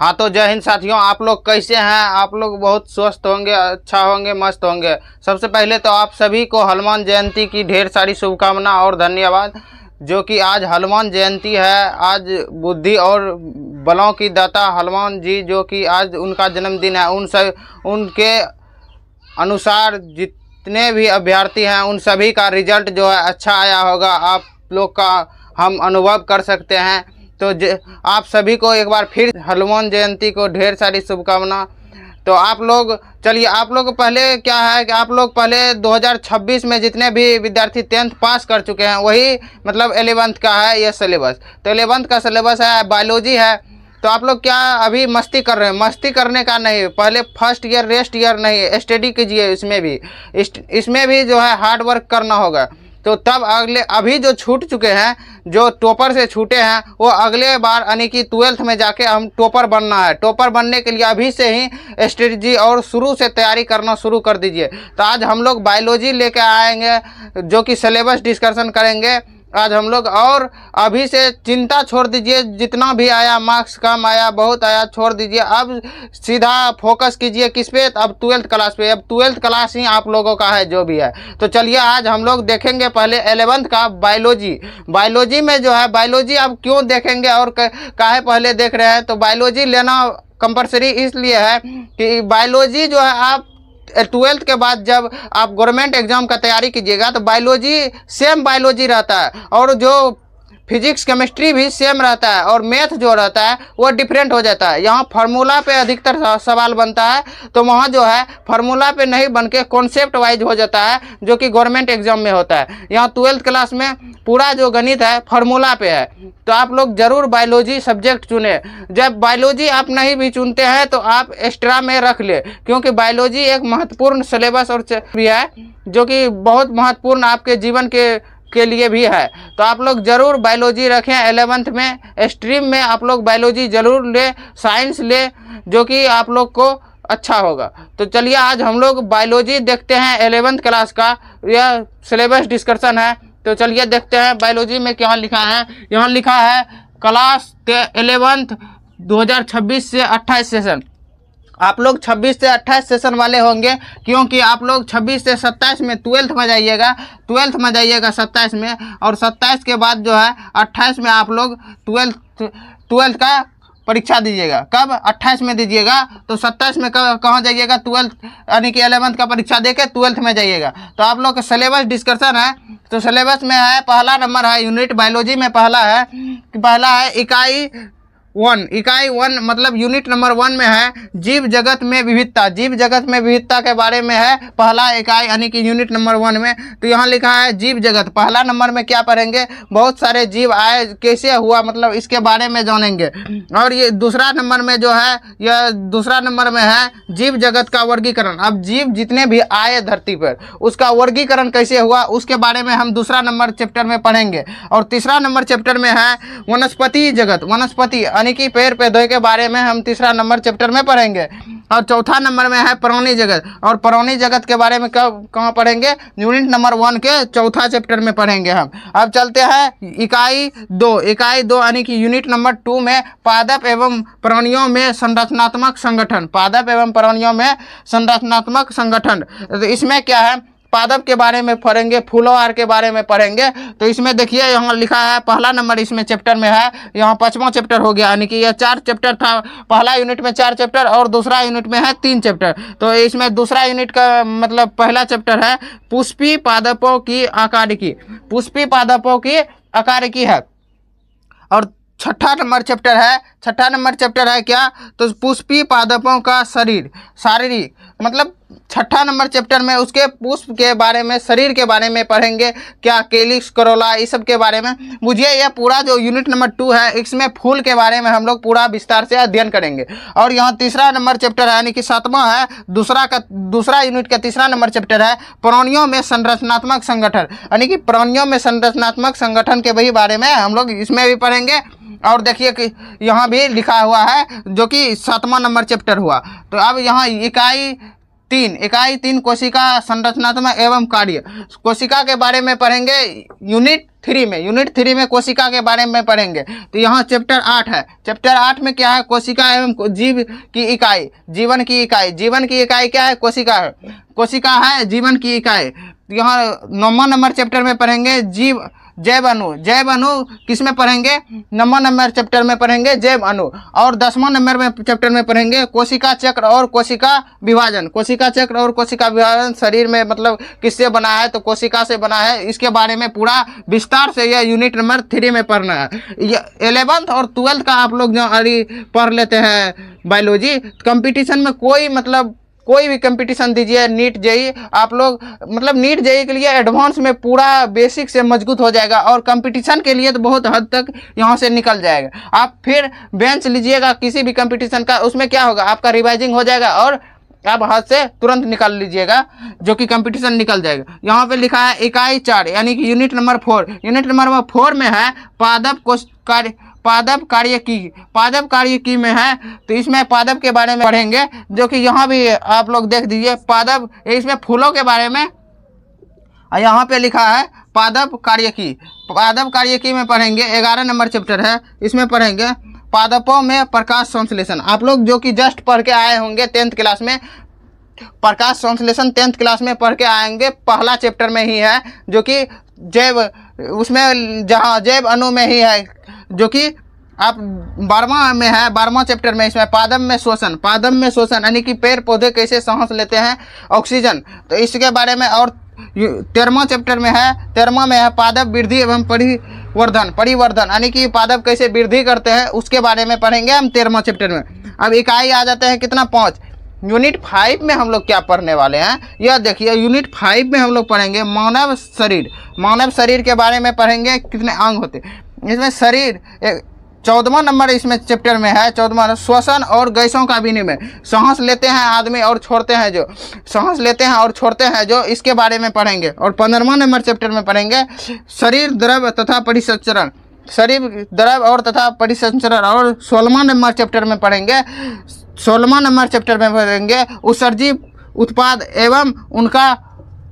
हाँ तो जय हिंद साथियों, आप लोग कैसे हैं? आप लोग बहुत स्वस्थ होंगे, अच्छा होंगे, मस्त होंगे। सबसे पहले तो आप सभी को हनुमान जयंती की ढेर सारी शुभकामना और धन्यवाद। जो कि आज हनुमान जयंती है, आज बुद्धि और बलों की दाता हनुमान जी, जो कि आज उनका जन्मदिन है। उनके अनुसार जितने भी अभ्यर्थी हैं उन सभी का रिजल्ट जो है अच्छा आया होगा, आप लोग का हम अनुभव कर सकते हैं। तो आप सभी को एक बार फिर हनुमान जयंती को ढेर सारी शुभकामना। तो आप लोग चलिए, आप लोग पहले क्या है कि आप लोग पहले 2026 में जितने भी विद्यार्थी 10th पास कर चुके हैं वही मतलब 11th का है ये सिलेबस। तो 11th का सिलेबस है, बायोलॉजी है। तो आप लोग क्या अभी मस्ती कर रहे हैं? मस्ती करने का नहीं, पहले फर्स्ट ईयर रेस्ट ईयर नहीं, स्टडी कीजिए। इसमें भी जो है हार्ड वर्क करना होगा। तो तब अगले अभी जो छूट चुके हैं, जो टॉपर से छूटे हैं, वो अगले बार यानी कि 12th में जाके हम टॉपर बनना है। टॉपर बनने के लिए अभी से ही स्ट्रेटजी और शुरू से तैयारी करना शुरू कर दीजिए। तो आज हम लोग बायोलॉजी लेके आएंगे, जो कि सिलेबस डिस्कशन करेंगे आज हम लोग। और अभी से चिंता छोड़ दीजिए, जितना भी आया मार्क्स कम आया बहुत आया छोड़ दीजिए। अब सीधा फोकस कीजिए किस पे? अब 12th क्लास पे। अब 12th क्लास ही आप लोगों का है जो भी है। तो चलिए आज हम लोग देखेंगे पहले 11th का बायोलॉजी। बायोलॉजी में जो है, बायोलॉजी आप क्यों देखेंगे और काहे पहले देख रहे हैं? तो बायोलॉजी लेना कंपलसरी इसलिए है कि बायोलॉजी जो है आप 12th के बाद जब आप गवर्नमेंट एग्जाम का तैयारी कीजिएगा तो बायोलॉजी सेम बायोलॉजी रहता है, और जो फिजिक्स केमिस्ट्री भी सेम रहता है, और मैथ जो रहता है वो डिफरेंट हो जाता है। यहाँ फार्मूला पे अधिकतर सवाल बनता है, तो वहाँ जो है फार्मूला पे नहीं बन के कॉन्सेप्ट वाइज हो जाता है, जो कि गवर्नमेंट एग्जाम में होता है। यहाँ 12th क्लास में पूरा जो गणित है फार्मूला पे है। तो आप लोग जरूर बायोलॉजी सब्जेक्ट चुने। जब बायोलॉजी आप नहीं भी चुनते हैं तो आप एक्स्ट्रा में रख ले, क्योंकि बायोलॉजी एक महत्वपूर्ण सिलेबस और भी है, जो कि बहुत महत्वपूर्ण आपके जीवन के लिए भी है। तो आप लोग जरूर बायोलॉजी रखें 11th में। स्ट्रीम में आप लोग बायोलॉजी जरूर ले, साइंस ले, जो कि आप लोग को अच्छा होगा। तो चलिए आज हम लोग बायोलॉजी देखते हैं 11th क्लास का, यह सिलेबस डिस्कशन है। तो चलिए देखते हैं बायोलॉजी में क्या लिखा है। यहाँ लिखा है क्लास 11th 2026 से 28 सेशन। आप लोग 26 से 28 सेशन वाले होंगे, क्योंकि आप लोग 26 से 27 में 12th में जाइएगा, 12th में जाइएगा 27 में, और 27 के बाद जो है 28 में आप लोग 12th का परीक्षा दीजिएगा। कब? 28 में दीजिएगा। तो 27 में कहाँ जाइएगा? 12th यानी कि 11th का परीक्षा देके 12th में जाइएगा। तो आप लोग का सिलेबस डिस्कशन है। तो सिलेबस में है, पहला नंबर है यूनिट बायोलॉजी में पहला है इकाई 1 मतलब यूनिट नंबर 1 में है जीव जगत में विविधता। जीव जगत में विविधता के बारे में है पहला इकाई, यानी कि यूनिट नंबर 1 में। तो यहाँ लिखा है जीव जगत। पहला नंबर में क्या पढ़ेंगे? बहुत सारे जीव आए, कैसे हुआ, मतलब इसके बारे में जानेंगे। और ये दूसरा नंबर में जो है, यह दूसरा नंबर में है जीव जगत का वर्गीकरण। अब जीव जितने भी आए धरती पर उसका वर्गीकरण कैसे हुआ उसके बारे में हम दूसरा नंबर चैप्टर में पढ़ेंगे। और तीसरा नंबर चैप्टर में है वनस्पति जगत, वनस्पति यानी कि पेड़ पौधे के बारे में हम तीसरा नंबर चैप्टर में पढ़ेंगे। और चौथा नंबर में है प्राणी जगत, और प्राणी जगत के बारे में कहाँ पढ़ेंगे? यूनिट नंबर 1 के चौथा चैप्टर में पढ़ेंगे हम। अब चलते हैं इकाई 2 यानी कि यूनिट नंबर 2 में पादप एवं प्राणियों में संरचनात्मक संगठन। पादप एवं प्राणियों में संरचनात्मक संगठन। तो इसमें क्या है? पादप के बारे में पढ़ेंगे, फूलों के बारे में पढ़ेंगे। तो इसमें देखिए यहाँ लिखा है पहला नंबर इसमें चैप्टर में है, यहाँ 5वां चैप्टर हो गया, यानी कि यह 4 चैप्टर था। पहला यूनिट में 4 चैप्टर और दूसरा यूनिट में है 3 चैप्टर। तो इसमें दूसरा यूनिट का मतलब पहला चैप्टर है पुष्पी पादपों की आकारिकी। पुष्पी पादपों की आकारिकी है। और छठा नंबर चैप्टर है क्या? तो पुष्पी पादपों का शारीरिक मतलब छठा नंबर चैप्टर में उसके पुष्प के बारे में, शरीर के बारे में पढ़ेंगे, क्या कैलिक्स, करोला, इस सब के बारे में। मुझे यह पूरा जो यूनिट नंबर 2 है इसमें फूल के बारे में हम लोग पूरा विस्तार से अध्ययन करेंगे। और यहाँ तीसरा नंबर चैप्टर है, यानी कि 7वां है, दूसरा यूनिट का तीसरा नंबर चैप्टर है प्राणियों में संरचनात्मक संगठन, यानी कि प्राणियों में संरचनात्मक संगठन के वही बारे में हम लोग इसमें भी पढ़ेंगे। और देखिए कि यहाँ भी लिखा हुआ है, जो कि 7वां नंबर चैप्टर हुआ। तो अब यहाँ इकाई 3 कोशिका संरचनात्मक एवं कार्य। कोशिका के बारे में पढ़ेंगे यूनिट 3 में, यूनिट 3 में कोशिका के बारे में पढ़ेंगे। तो यहाँ चैप्टर 8 है। चैप्टर 8 में क्या है? कोशिका एवं जीव की इकाई, जीवन की इकाई। जीवन की इकाई क्या है? कोशिका है। कोशिका है जीवन की इकाई। यहाँ 9वां नंबर चैप्टर में पढ़ेंगे जैव अणु। जैव अणु किस में पढ़ेंगे? 9वां नंबर चैप्टर में पढ़ेंगे जैव अणु। और 10वां नंबर में चैप्टर में पढ़ेंगे कोशिका चक्र और कोशिका विभाजन। कोशिका चक्र और कोशिका विभाजन शरीर में मतलब किससे बना है? तो कोशिका से बना है। इसके बारे में पूरा विस्तार से यह यूनिट नंबर 3 में पढ़ना है। 11th और 12th का आप लोग जो अभी पढ़ लेते हैं बायोलॉजी, कंपटीशन में कोई भी कंपटीशन दीजिए, नीट जेई, आप लोग मतलब नीट जेई के लिए एडवांस में पूरा बेसिक से मजबूत हो जाएगा और कंपटीशन के लिए तो बहुत हद तक यहाँ से निकल जाएगा। आप फिर बेंच लीजिएगा किसी भी कंपटीशन का, उसमें क्या होगा? आपका रिवाइजिंग हो जाएगा और आप हाथ से तुरंत निकाल लीजिएगा, जो कि कंपटीशन निकल जाएगा। यहाँ पे लिखा है इकाई 4 यानी कि यूनिट नंबर 4। यूनिट नंबर 4 में है पादप कार्यकी में है। तो इसमें पादप के बारे में पढ़ेंगे, जो कि यहाँ भी आप लोग देख दीजिए पादप, इसमें फूलों के बारे में यहाँ पे लिखा है पादप कार्यकी। पादप कार्यकी में पढ़ेंगे, 11 नंबर चैप्टर है, इसमें पढ़ेंगे पादपों में प्रकाश संश्लेषण। आप लोग जो कि जस्ट पढ़ के आए होंगे 10th क्लास में, प्रकाश संश्लेषण 10th क्लास में पढ़ के आएंगे, पहला चैप्टर में ही है, जो कि उसमें जहाँ जैव अणु में ही है, जो कि आप 12वां में है, 12वां चैप्टर में। इसमें पादप में शोषण यानी कि पेड़ पौधे कैसे सांस लेते हैं ऑक्सीजन, तो इसके बारे में। और 13वां चैप्टर में है, 13वां में है पादप वृद्धि एवं परिवर्धन यानी कि पादप कैसे वृद्धि करते हैं, उसके बारे में पढ़ेंगे हम 13वां चैप्टर में। अब इकाई आ जाते हैं कितना? 5। यूनिट 5 में हम लोग क्या पढ़ने वाले हैं, यह देखिए। यूनिट 5 में हम लोग पढ़ेंगे मानव शरीर के बारे में पढ़ेंगे, कितने अंग होते हैं इसमें। शरीर 14वां नंबर इसमें चैप्टर में है, 14वां श्वसन और गैसों का विनिमय। सांस लेते हैं आदमी और छोड़ते हैं जो, इसके बारे में पढ़ेंगे। और 15वां नंबर चैप्टर में पढ़ेंगे शरीर द्रव तथा परिसंचरण। और 16वां नंबर चैप्टर में पढ़ेंगे उत्सर्जित उत्पाद एवं उनका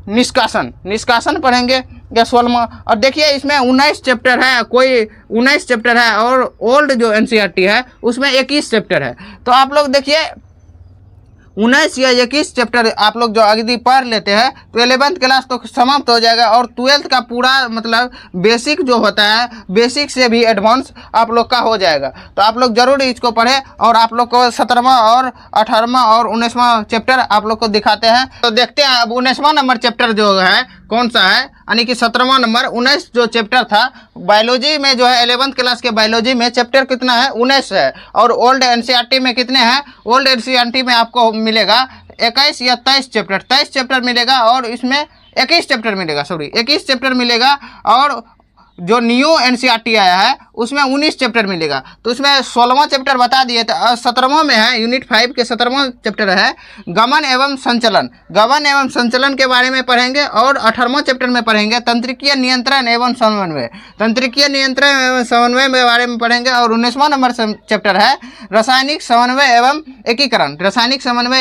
निष्कासन पढ़ेंगे या 16वां। और देखिए इसमें 19 चैप्टर है, कोई 19 चैप्टर है, और ओल्ड जो एनसीईआरटी है उसमें 21 चैप्टर है। तो आप लोग देखिए 19 या 21 चैप्टर आप लोग जो अगली पढ़ लेते हैं तो 11th क्लास तो समाप्त हो जाएगा। और 12th का पूरा मतलब बेसिक जो होता है, बेसिक से भी एडवांस आप लोग का हो जाएगा। तो आप लोग जरूर इसको पढ़ें। और आप लोग को 17वां और 18वां और 19वां चैप्टर आप लोग को दिखाते हैं। तो देखते हैं अब 19वां नंबर चैप्टर जो है कौन सा है, यानी कि 17वां नंबर 19 जो चैप्टर था बायोलॉजी में, जो है 11th क्लास के बायोलॉजी में चैप्टर कितना है? 19 है। और ओल्ड एनसीईआरटी में कितने हैं? ओल्ड एनसीईआरटी में आपको मिलेगा 21 या 23 चैप्टर, 23 चैप्टर मिलेगा। और इसमें 21 चैप्टर मिलेगा, 21 चैप्टर मिलेगा। और जो न्यू एनसीईआरटी आया है उसमें 19 चैप्टर मिलेगा। तो उसमें 16वां चैप्टर बता दिए थे। 17वां में है, यूनिट 5 के 17वां चैप्टर है गमन एवं संचलन के बारे में पढ़ेंगे। और 18वां चैप्टर में पढ़ेंगे तंत्रिकीय नियंत्रण एवं समन्वय के बारे में पढ़ेंगे। और 19वां नंबर चैप्टर है रासायनिक समन्वय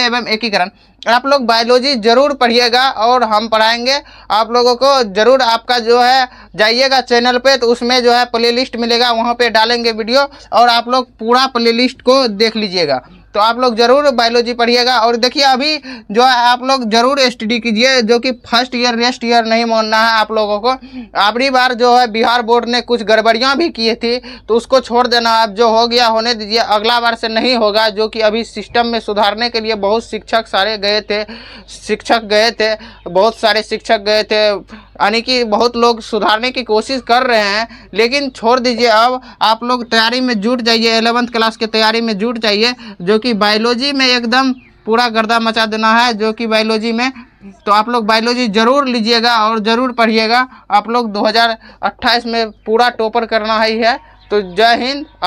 एवं एकीकरण। आप लोग बायोलॉजी जरूर पढ़िएगा और हम पढ़ाएंगे आप लोगों को। जरूर आपका जो है जाइएगा चैनल पे, तो उसमें जो है प्लेलिस्ट मिलेगा, वहाँ पे डालेंगे वीडियो, और आप लोग पूरा प्लेलिस्ट को देख लीजिएगा। तो आप लोग जरूर बायोलॉजी पढ़िएगा। और देखिए अभी जो है आप लोग जरूर स्टडी कीजिए, जो कि फर्स्ट ईयर नेक्स्ट ईयर नहीं मानना है आप लोगों को। आखिरी बार जो है बिहार बोर्ड ने कुछ गड़बड़ियाँ भी की थी, तो उसको छोड़ देना। अब जो हो गया होने दीजिए, अगला बार से नहीं होगा। जो कि अभी सिस्टम में सुधारने के लिए बहुत शिक्षक गए थे, बहुत सारे शिक्षक गए थे, यानी कि बहुत लोग सुधारने की कोशिश कर रहे हैं। लेकिन छोड़ दीजिए, अब आप लोग तैयारी में जुट जाइए, 11th क्लास की तैयारी में जुट जाइए, जो कि बायोलॉजी में एकदम पूरा गर्दा मचा देना है, जो कि बायोलॉजी में। तो आप लोग बायोलॉजी जरूर लीजिएगा और ज़रूर पढ़िएगा। आप लोग 2028 में पूरा टॉपर करना ही है। तो जय हिंद। आप